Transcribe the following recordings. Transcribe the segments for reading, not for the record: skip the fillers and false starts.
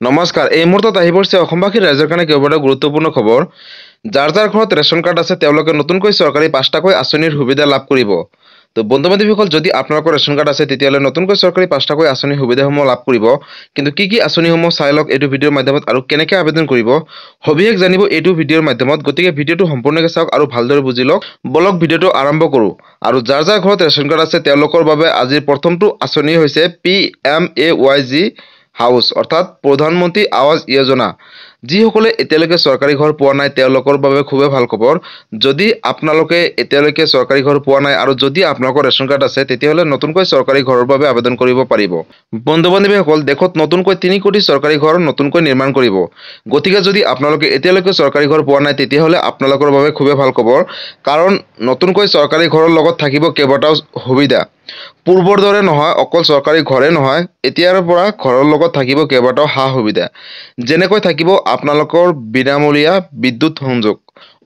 নমস্কাৰ এই মুহূৰ্তত আহি পৰিছে অসমবাসী ৰাইজৰ কাৰণে কেইবাটাও গুৰুত্বপূৰ্ণ খবৰ যাৰ যাৰ ঘৰত ৰেচন কাৰ্ড আছে তেওঁলোকে নতুনকৈ চৰকাৰী ৫টাকৈ আঁচনিৰ সুবিধা লাভ কৰিব তো বন্ধু বান্ধৱীসকল যদি আপোনালোকৰ ৰেচন কাৰ্ড আছে তেতিয়াহ'লে নতুনকৈ চৰকাৰী ৫টাকৈ আঁচনিৰ সুবিধাসমূহ লাভ কৰিব কিন্তু কি আঁচনিসমূহ চাই লওক এইটো ভিডিঅ'ৰ মাধ্যমত আৰু কেনেকৈ আবেদন কৰিব সবিশেষ জানিব এইটো ভিডিঅ'ৰ মাধ্যমত গতিকে ভিডিঅ'টো সম্পূৰ্ণকৈ চাওক আৰু ভালদৰে বুজি লওক বলক ভিডিঅ'টো আৰম্ভ কৰোঁ আৰু যাৰ যাৰ ঘৰত ৰেচন কাৰ্ড আছে তেওঁলোকৰ বাবে আজিৰ প্ৰথমটো আঁচনি হৈছে PMAYG হাউচ অৰ্থাৎ প্ৰধানমন্ত্ৰী আৱাস যোজনা যিসকলে এতিয়ালৈকে চৰকাৰী ঘৰ পোৱা নাই তেওঁলোকৰ বাবে খুবেই ভাল খবৰ যদি আপোনালোকে এতিয়ালৈকে চৰকাৰী ঘৰ পোৱা নাই আৰু যদি আপোনালোকৰ ৰেচন কাৰ্ড আছে তেতিয়াহ'লে নতুনকৈ চৰকাৰী ঘৰৰ বাবে আবেদন কৰিব পাৰিব বন্ধু বান্ধৱীসকল দেশত নতুনকৈ ৩ কোটি চৰকাৰী ঘৰ নতুনকৈ নিৰ্মাণ কৰিব গতিকে যদি আপোনালোকে এতিয়ালৈকে চৰকাৰী ঘৰ পোৱা নাই তেতিয়াহ'লে আপোনালোকৰ বাবে খুবেই ভাল খবৰ কাৰণ নতুনকৈ চৰকাৰী ঘৰৰ লগত থাকিব কেইবাটাও সুবিধা পূৰ্বৰ দৰে নহয় অকল চৰকাৰী ঘৰে নহয় এতিয়াৰ পৰা ঘৰৰ লগত থাকিব কেইবাটাও সা সুবিধা যেনেকৈ থাকিব আপোনালোকৰ বিনামূলীয়া বিদ্যুৎ সংযোগ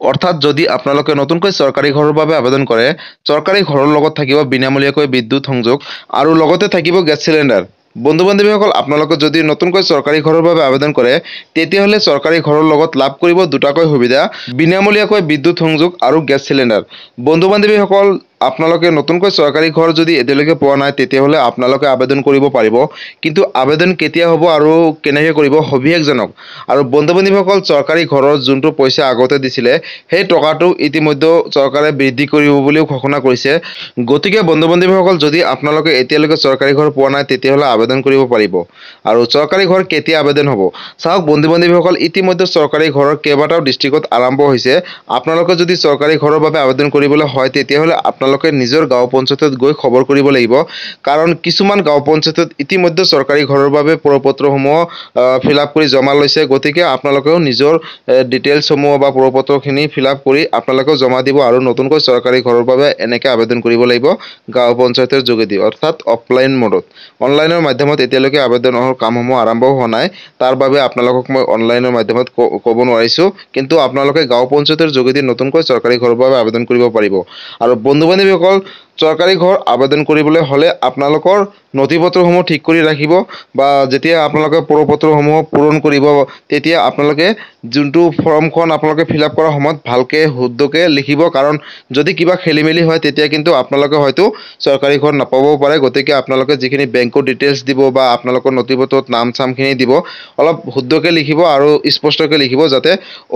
অৰ্থাৎ যদি আপোনালোকে নতুনকৈ চৰকাৰী ঘৰৰ বাবে আবেদন কৰে চৰকাৰী ঘৰৰ লগত থাকিব বিনামূলীয়াকৈ বিদ্যুৎ সংযোগ আৰু লগতে থাকিব গেছ চিলিণ্ডাৰ বন্ধু বান্ধৱীসকল আপোনালোকে যদি নতুনকৈ চৰকাৰী ঘৰৰ বাবে আবেদন কৰে তেতিয়াহ'লে চৰকাৰী ঘৰৰ লগত লাভ কৰিব দুটাকৈ সুবিধা বিনামূলীয়াকৈ বিদ্যুৎ সংযোগ আৰু গেছ চিলিণ্ডাৰ বন্ধু বান্ধৱীসকল আপোনালোকে নতুনকৈ চৰকাৰী ঘৰ যদি এতিয়ালৈকে পোৱা নাই তেতিয়াহ'লে আপোনালোকে আবেদন কৰিব পাৰিব কিন্তু আবেদন কেতিয়া হ'ব আৰু কেনেকৈ কৰিব সবিশেষ জানক আৰু বন্ধু বান্ধৱীসকল চৰকাৰী ঘৰৰ যোনটো পইচা আগতে দিছিলে সেই টকাটো ইতিমধ্যে চৰকাৰে বৃদ্ধি কৰিব বুলিও ঘোষণা কৰিছে গতিকে বন্ধু বান্ধৱীসকল যদি আপোনালোকে এতিয়ালৈকে চৰকাৰী ঘৰ পোৱা নাই তেতিয়াহ'লে আবেদন কৰিব পাৰিব আৰু চৰকাৰী ঘৰ কেতিয়া আবেদন হ'ব চাওক বন্ধু বান্ধৱীসকল ইতিমধ্যে চৰকাৰী ঘৰৰ কেইবাটাও ডিষ্ট্ৰিক্টত আৰম্ভ হৈছে আপোনালোকে যদি চৰকাৰী ঘৰৰ বাবে আবেদন কৰিবলৈ হয় তেতিয়াহ'লে আপোনালোকে নিজৰ গাঁও পঞ্চায়তত গৈ খবৰ কৰিব লাগিব কাৰণ কিছুমান গাঁও পঞ্চায়তত ইতিমধ্যে চৰকাৰী ঘৰৰ বাবে প্ৰপত্ৰসমূহ ফিল আপ কৰি জমা লৈছে গতিকে আপোনালোকেও নিজৰ ডিটেইলছসমূহ বা প্ৰপত্ৰখিনি ফিল আপ কৰি আপোনালোকেও জমা দিব আৰু নতুনকৈ চৰকাৰী ঘৰৰ বাবে এনেকৈ আবেদন কৰিব লাগিব গাঁও পঞ্চায়তৰ যোগেদি অৰ্থাৎ অফলাইন মোডত অনলাইনৰ মাধ্যমত এতিয়ালৈকে আবেদনৰ কামসমূহ আৰম্ভ হোৱা নাই তাৰ বাবে আপোনালোকক মই অনলাইনৰ মাধ্যমত ক'ব নোৱাৰিছোঁ কিন্তু আপোনালোকে গাঁও পঞ্চায়তৰ যোগেদি নতুনকৈ চৰকাৰী ঘৰৰ বাবে আবেদন কৰিব পাৰিব আৰু বন্ধু বান্ধৱীসকল চৰকাৰী ঘৰ আবেদন কৰিবলৈ হ'লে আপোনালোকৰ নথিপত্ৰসমূহ ঠিক কৰি ৰাখিব বা যেতিয়া আপোনালোকে প্ৰপত্ৰসমূহ পূৰণ কৰিব তেতিয়া আপোনালোকে যোনটো ফৰ্মখন আপোনালোকে ফিল আপ কৰাৰ সময়ত ভালকৈ শুদ্ধকৈ লিখিব কাৰণ যদি কিবা খেলিমেলি হয় তেতিয়া কিন্তু আপোনালোকে হয়তো চৰকাৰী ঘৰ নাপাবও পাৰে গতিকে আপোনালোকে যিখিনি বেংকৰ ডিটেইলছ দিব বা আপোনালোকৰ নথিপত্ৰত নাম চামখিনি দিব অলপ শুদ্ধকৈ লিখিব আৰু স্পষ্টকৈ লিখিব যাতে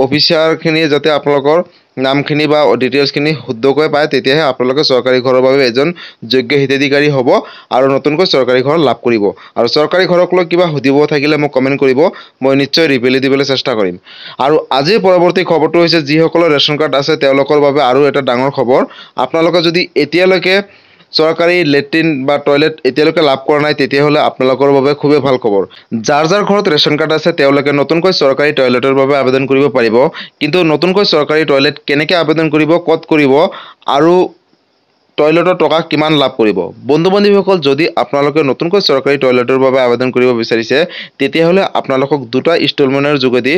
অফিচাৰখিনিয়ে যাতে আপোনালোকৰ নামখিনি বা ডিটেইলছখিনি শুদ্ধকৈ পায় তেতিয়াহে আপোনালোকে চৰকাৰী ঘৰৰ বাবে এজন যোগ্য হিতাধিকাৰী হ'ব আৰু নতুনকৈ চৰকাৰী ঘৰ লাভ কৰিব আৰু চৰকাৰী ঘৰক লৈ কিবা সুধিব থাকিলে মোক কমেণ্ট কৰিব মই নিশ্চয় ৰিপ্লাই দিবলৈ চেষ্টা কৰিম আৰু আজিৰ পৰৱৰ্তী খবৰটো হৈছে যিসকলৰ ৰেচন কাৰ্ড আছে তেওঁলোকৰ বাবে আৰু এটা ডাঙৰ খবৰ আপোনালোকে যদি এতিয়ালৈকে চৰকাৰী লেট্ৰিন বা টয়লেট এতিয়ালৈকে লাভ কৰা নাই তেতিয়াহ'লে আপোনালোকৰ বাবে খুবেই ভাল খবৰ যাৰ যাৰ ঘৰত ৰেচন কাৰ্ড আছে তেওঁলোকে নতুনকৈ চৰকাৰী টয়লেটৰ বাবে আবেদন কৰিব পাৰিব কিন্তু নতুনকৈ চৰকাৰী টয়লেট কেনেকৈ আবেদন কৰিব ক'ত কৰিব আৰু টয়লেটৰ টকা কিমান লাভ কৰিব বন্ধু বান্ধৱীসকল যদি আপোনালোকে নতুনকৈ চৰকাৰী টয়লেটৰ বাবে আবেদন কৰিব বিচাৰিছে তেতিয়াহ'লে আপোনালোকক দুটা ইনষ্টলমেণ্টৰ যোগেদি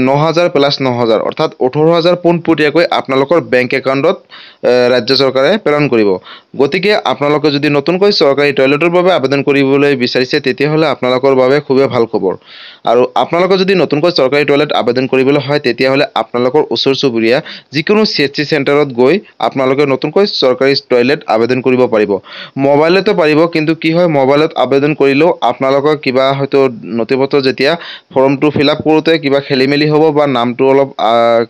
৯,০০০ প্লাছ ৯,০০০ অৰ্থাৎ ১৮,০০০ পোনপটীয়াকৈ আপোনালোকৰ বেংক একাউণ্টত ৰাজ্য চৰকাৰে প্ৰেৰণ কৰিব গতিকে আপোনালোকে যদি নতুনকৈ চৰকাৰী টয়লেটৰ বাবে আবেদন কৰিবলৈ বিচাৰিছে তেতিয়াহ'লে আপোনালোকৰ বাবে খুবেই ভাল খবৰ আৰু আপোনালোকে যদি নতুনকৈ চৰকাৰী টয়লেট আবেদন কৰিবলৈ হয় তেতিয়াহ'লে আপোনালোকৰ ওচৰ চুবুৰীয়া যিকোনো CHC চেণ্টাৰত গৈ আপোনালোকে নতুনকৈ চৰকাৰী টয়লেট আবেদন কৰিব পাৰিব মোবাইলতো পাৰিব কিন্তু কি হয় মোবাইলত আবেদন কৰিলেও আপোনালোকৰ কিবা হয়তো নথিপত্ৰ যেতিয়া ফৰ্মটো ফিল আপ কৰোঁতে কিবা খেলিমেলি হ'ব বা নামটো অলপ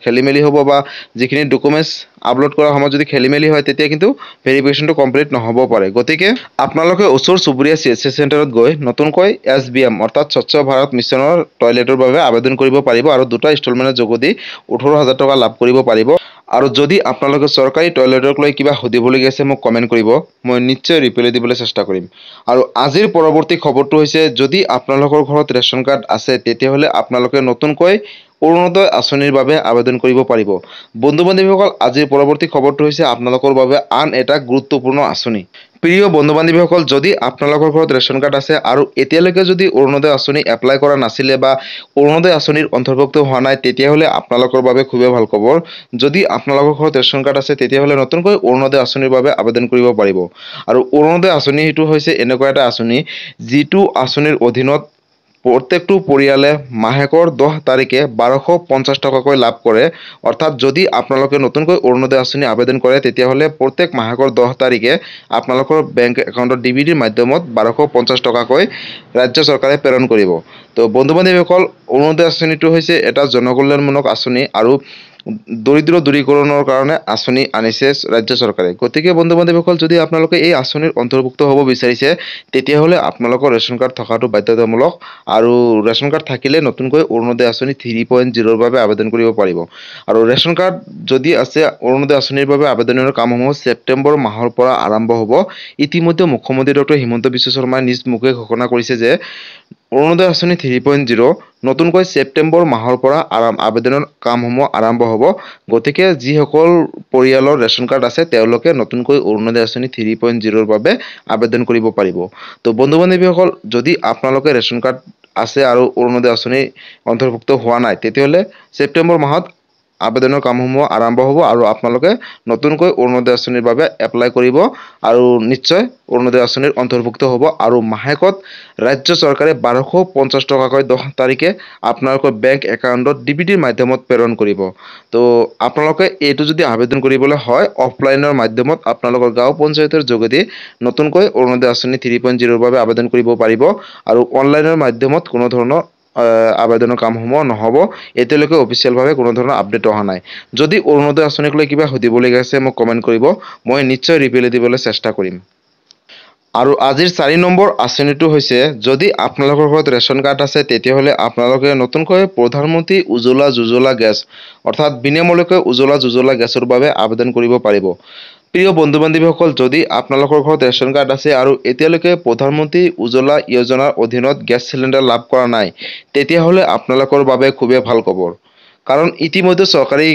খেলিমেলি হ'ব বা যিখিনি ডকুমেণ্টছ আপলোড কৰাৰ সময়ত যদি খেলিমেলি হয় তেতিয়া কিন্তু ভেৰিফিকেশ্যনটো কমপ্লিট নহ'ব পাৰে গতিকে আপোনালোকে ওচৰ চুবুৰীয়া CHC চেণ্টাৰত গৈ নতুনকৈ SBM অৰ্থাৎ স্বচ্ছ ভাৰত মিছনৰ টয়লেটৰ বাবে আবেদন কৰিব পাৰিব আৰু দুটা ইনষ্টলমেণ্টৰ যোগেদি ১৮,০০০ টকা লাভ কৰিব পাৰিব আৰু যদি আপোনালোকে চৰকাৰী টয়লেটক লৈ কিবা সুধিবলগীয়া আছে মোক কমেণ্ট কৰিব মই নিশ্চয় ৰিপ্লাই দিবলৈ চেষ্টা কৰিম আৰু আজিৰ পৰৱৰ্তী খবৰটো হৈছে যদি আপোনালোকৰ ঘৰত ৰেচন কাৰ্ড আছে তেতিয়াহ'লে আপোনালোকে নতুনকৈ অৰুণোদয় আঁচনিৰ বাবে আবেদন কৰিব পাৰিব বন্ধু বান্ধৱীসকল আজিৰ পৰৱৰ্তী খবৰটো হৈছে আপোনালোকৰ বাবে আন এটা গুৰুত্বপূৰ্ণ আঁচনি প্ৰিয় বন্ধু বান্ধৱীসকল যদি আপোনালোকৰ ঘৰত ৰেচন কাৰ্ড আছে আৰু এতিয়ালৈকে যদি অৰুণোদয় আঁচনি এপ্লাই কৰা নাছিলে বা অৰুণোদয় আঁচনিৰ অন্তৰ্ভুক্ত হোৱা নাই তেতিয়াহ'লে আপোনালোকৰ বাবে খুবেই ভাল খবৰ যদি আপোনালোকৰ ঘৰত ৰেচন কাৰ্ড আছে তেতিয়াহ'লে নতুনকৈ অৰুণোদয় আঁচনিৰ বাবে আবেদন কৰিব পাৰিব আৰু অৰুণোদয় আঁচনি সেইটো হৈছে এনেকুৱা এটা আঁচনি যিটো আঁচনিৰ অধীনত প্ৰত্যেকটো পৰিয়ালে মাহেকৰ 10 তাৰিখে 1250 টকাকৈ লাভ কৰে। অৰ্থাৎ যদি আপোনালোকে নতুনকৈ অৰুণোদয় আঁচনি আবেদন কৰে তেতিয়াহ'লে প্ৰত্যেক মাহেকৰ 10 তাৰিখে আপোনালোকৰ বেংক একাউণ্টত ডিবিটিৰ মাধ্যমত 1250 টকাকৈ ৰাজ্য চৰকাৰে প্ৰেৰণ কৰিব। তো বন্ধু বান্ধৱীসকল, অৰুণোদয় আঁচনিটো হৈছে এটা জনকল্যাণমূলক আঁচনি আৰু দৰিদ্ৰ দূৰীকৰণৰ কাৰণে আঁচনি আনিছে ৰাজ্য চৰকাৰে। গতিকে বন্ধু বান্ধৱীসকল, যদি আপোনালোকে এই আঁচনিৰ অন্তৰ্ভুক্ত হ'ব বিচাৰিছে তেতিয়াহ'লে আপোনালোকৰ ৰেচন কাৰ্ড থকাটো বাধ্যতামূলক আৰু ৰেচন কাৰ্ড থাকিলে নতুনকৈ অৰুণোদয় আঁচনি 3.0ৰ বাবে আবেদন কৰিব পাৰিব। আৰু ৰেচন কাৰ্ড যদি আছে, অৰুণোদয় আঁচনিৰ বাবে আবেদনৰ কামসমূহ ছেপ্টেম্বৰ মাহৰ পৰা আৰম্ভ হ'ব। ইতিমধ্যে মুখ্যমন্ত্ৰী ডক্টৰ হিমন্ত বিশ্ব শৰ্মাই নিজ মুখে ঘোষণা কৰিছে যে অৰুণোদয় আঁচনি 3.0 নতুনকৈ ছেপ্টেম্বৰ মাহৰ পৰা আবেদনৰ কামসমূহ আৰম্ভ হ'ব। গতিকে যিসকল পৰিয়ালৰ ৰেচন কাৰ্ড আছে তেওঁলোকে নতুনকৈ অৰুণোদয় আঁচনি 3.0ৰ বাবে আবেদন কৰিব পাৰিব। তো বন্ধু বান্ধৱীসকল, যদি আপোনালোকে ৰেচন কাৰ্ড আছে আৰু অৰুণোদয় আঁচনি অন্তৰ্ভুক্ত হোৱা নাই তেতিয়াহ'লে ছেপ্টেম্বৰ মাহত আবেদনৰ কামসমূহ আৰম্ভ হ'ব আৰু আপোনালোকে নতুনকৈ অৰুণোদয় আঁচনিৰ বাবে এপ্লাই কৰিব আৰু নিশ্চয় অৰুণোদয় আঁচনিৰ অন্তৰ্ভুক্ত হ'ব। আৰু মাহেকত ৰাজ্য চৰকাৰে 1250 টকাকৈ 10 তাৰিখে আপোনালোকৰ বেংক একাউণ্টত ডিবিটিৰ মাধ্যমত প্ৰেৰণ কৰিব। তো আপোনালোকে এইটো যদি আবেদন কৰিবলৈ হয় অফলাইনৰ মাধ্যমত আপোনালোকৰ গাঁও পঞ্চায়তৰ যোগেদি নতুনকৈ অৰুণোদয় আঁচনি 3.0ৰ বাবে আবেদন কৰিব পাৰিব আৰু অনলাইনৰ মাধ্যমত কোনো ধৰণৰ আবেদনৰ কামসমূহ নহ'ব। এতিয়ালৈকে অফিচিয়েলভাৱে কোনো ধৰণৰ আপডেট অহা নাই। যদি অৰুণোদয় আঁচনিক লৈ কিবা সুধিবলগীয়া আছে মোক কমেণ্ট কৰিব, মই নিশ্চয় ৰিপ্লাই দিবলৈ চেষ্টা কৰিম। আৰু আজিৰ 4 নম্বৰ আঁচনিটো হৈছে, যদি আপোনালোকৰ ঘৰত ৰেচন কাৰ্ড আছে তেতিয়াহ'লে আপোনালোকে নতুনকৈ প্ৰধানমন্ত্ৰী উজ্জ্বলা যোজনা গেছ অৰ্থাৎ বিনামূলীয়াকৈ উজ্জ্বলা যোজনা গেছৰ বাবে আবেদন কৰিব পাৰিব। প্ৰিয় বন্ধু বান্ধৱীসকল, যদি আপোনালোকৰ ঘৰত ৰেচন কাৰ্ড আছে আৰু এতিয়ালৈকে প্ৰধানমন্ত্ৰী উজ্জ্বলা যোজনাৰ অধীনত গেছ চিলিণ্ডাৰ লাভ কৰা নাই তেতিয়াহ'লে আপোনালোকৰ বাবে খুবেই ভাল খবৰ। কাৰণ ইতিমধ্যে চৰকাৰী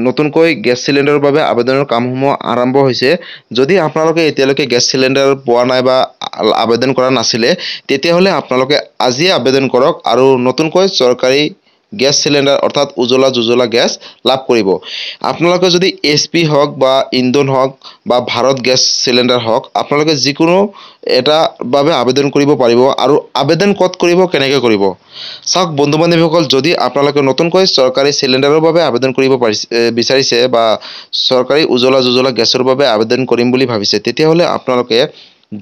নতুনকৈ গেছ চিলিণ্ডাৰৰ বাবে আবেদনৰ কামসমূহ আৰম্ভ হৈছে। যদি আপোনালোকে এতিয়ালৈকে গেছ চিলিণ্ডাৰ পোৱা নাই বা আবেদন কৰা নাছিলে তেতিয়াহ'লে আপোনালোকে আজিয়ে আবেদন কৰক আৰু নতুনকৈ চৰকাৰী গেছ চিলিণ্ডাৰ অৰ্থাৎ উজ্জ্বলা যোজনা গেছ লাভ কৰিব। আপোনালোকে যদি HP হওক বা ইন্ধন হওক বা ভাৰত গেছ চিলিণ্ডাৰ হওক, আপোনালোকে যিকোনো এটা বাবে আবেদন কৰিব পাৰিব। আৰু আবেদন ক'ত কৰিব, কেনেকৈ কৰিব? চাওক বন্ধু বান্ধৱীসকল, যদি আপোনালোকে নতুনকৈ চৰকাৰী চিলিণ্ডাৰৰ বাবে আবেদন কৰিব বিচাৰিছে বা চৰকাৰী উজ্জ্বলা যোজনা গেছৰ বাবে আবেদন কৰিম বুলি ভাবিছে তেতিয়াহ'লে আপোনালোকে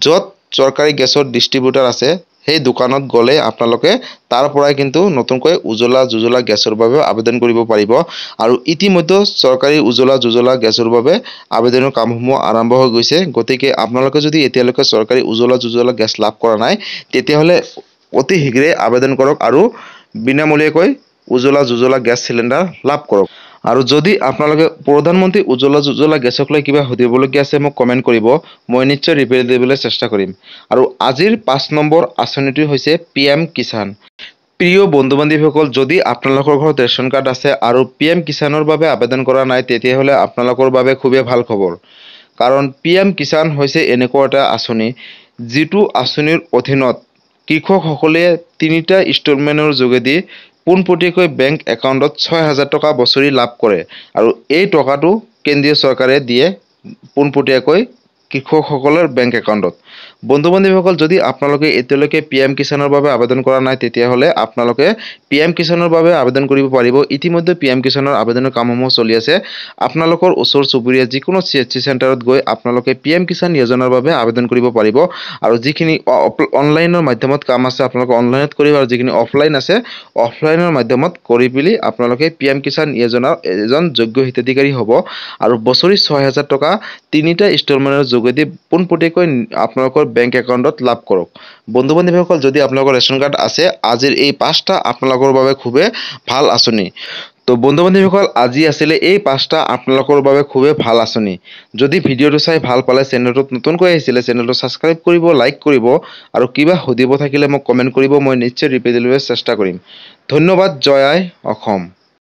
য'ত চৰকাৰী গেছৰ ডিষ্ট্ৰিবিউটাৰ আছে সেই দোকানত গ'লে আপোনালোকে তাৰ পৰাই কিন্তু নতুনকৈ উজ্জ্বলা যোজনা গেছৰ বাবে আবেদন কৰিব পাৰিব। আৰু ইতিমধ্যে চৰকাৰী উজ্জ্বলা যোজনা গেছৰ বাবে আবেদনৰ কামসমূহ আৰম্ভ হৈ গৈছে। গতিকে আপোনালোকে যদি এতিয়ালৈকে চৰকাৰী উজ্জ্বলা যোজনা গেছ লাভ কৰা নাই তেতিয়াহ'লে অতি শীঘ্ৰে আবেদন কৰক আৰু বিনামূলীয়াকৈ উজ্জ্বলা যোজনা গেছ চিলিণ্ডাৰ লাভ কৰক। আৰু যদি আপোনালোকে প্ৰধানমন্ত্ৰী উজ্জ্বলা যোজনা গেছক লৈ কিবা সুধিবলগীয়া আছে মোক কমেণ্ট কৰিব, মই নিশ্চয় ৰিপ্লাই দিবলৈ চেষ্টা কৰিম। আৰু আজিৰ 5 নম্বৰ আঁচনিটো হৈছে PM কিষাণ। প্ৰিয় বন্ধু বান্ধৱীসকল, যদি আপোনালোকৰ ঘৰত ৰেচন কাৰ্ড আছে আৰু PM কিষাণৰ বাবে আবেদন কৰা নাই তেতিয়াহ'লে আপোনালোকৰ বাবে খুবেই ভাল খবৰ। কাৰণ PM কিষাণ হৈছে এনেকুৱা এটা আঁচনি যিটো আঁচনিৰ অধীনত কৃষকসকলে 3টা ইনষ্টলমেণ্টৰ যোগেদি পোনপটীয়াকৈ বেংক একাউণ্টত 6,000 টকা বছৰি লাভ কৰে। আৰু এই টকাটো কেন্দ্ৰীয় চৰকাৰে দিয়ে পোনপটীয়াকৈ কৃষকসকলৰ বেংক একাউণ্টত। বন্ধু বান্ধৱীসকল, যদি আপোনালোকে এতিয়ালৈকে PM কিষাণৰ বাবে আবেদন কৰা নাই তেতিয়াহ'লে আপোনালোকে PM কিষাণৰ বাবে আবেদন কৰিব পাৰিব। ইতিমধ্যে PM কিষাণৰ আবেদনৰ কামসমূহ চলি আছে। আপোনালোকৰ ওচৰ চুবুৰীয়া যিকোনো CHC চেণ্টাৰত গৈ আপোনালোকে PM কিষাণ যোজনাৰ বাবে আবেদন কৰিব পাৰিব। আৰু যিখিনি অনলাইনৰ মাধ্যমত কাম আছে আপোনালোকে অনলাইনত কৰিব, আৰু যিখিনি অফলাইন আছে অফলাইনৰ মাধ্যমত কৰি পেলি আপোনালোকে PM কিষাণ যোজনাৰ এজন যোগ্য হিতাধিকাৰী হ'ব। আৰু বছৰি 6,000 টকা 3টা ইনষ্টলমেণ্টৰ যোগেদি পোনপটীয়াকৈ আপোনালোকৰ বেংক একাউণ্টত লাভ কৰক। বন্ধু বান্ধৱীসকল, যদি আপোনালোকৰ ৰেচন কাৰ্ড আছে আজিৰ এই 5টা আপোনালোকৰ বাবে খুবেই ভাল আঁচনি। তো বন্ধু বান্ধৱীসকল, আজি আছিলে এই 5টা আপোনালোকৰ বাবে খুবেই ভাল আঁচনি। যদি ভিডিঅ'টো চাই ভাল পালে, চেনেলটোত নতুনকৈ আহিছিলে চেনেলটো ছাবস্ক্ৰাইব কৰিব, লাইক কৰিব আৰু কিবা সুধিব থাকিলে মোক কমেণ্ট কৰিব, মই নিশ্চয় ৰিপ্লাই দিবলৈ চেষ্টা কৰিম। ধন্যবাদ। জয় আই অসম।